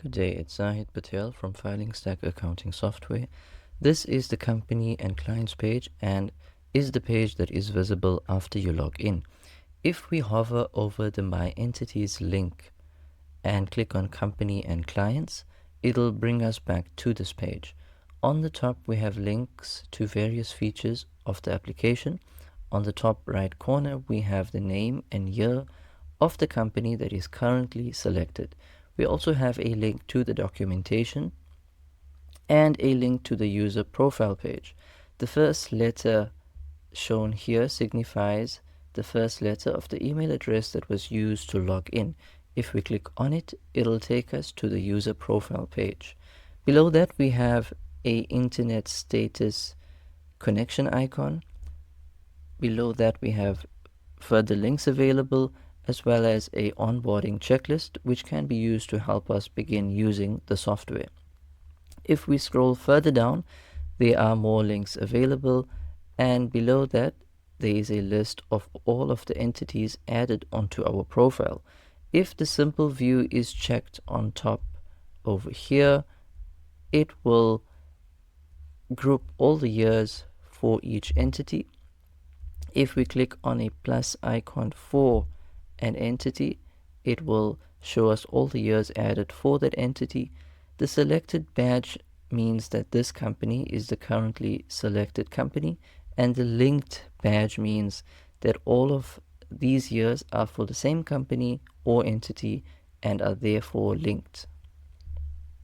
Good day, it's Zahid Patel from Filingstack Accounting Software. This is the company and clients page and is the page that is visible after you log in. If we hover over the My Entities link and click on Company and Clients, it'll bring us back to this page. On the top, we have links to various features of the application. On the top right corner, we have the name and year of the company that is currently selected. We also have a link to the documentation and a link to the user profile page. The first letter shown here signifies the first letter of the email address that was used to log in. If we click on it, it'll take us to the user profile page. Below that, we have a internet status connection icon. Below that, we have further links available, as well as a onboarding checklist, which can be used to help us begin using the software. If we scroll further down, there are more links available, and below that, there is a list of all of the entities added onto our profile. If the simple view is checked on top over here, it will group all the years for each entity. If we click on a plus icon for an entity, it will show us all the years added for that entity. The selected badge means that this company is the currently selected company, and the linked badge means that all of these years are for the same company or entity and are therefore linked.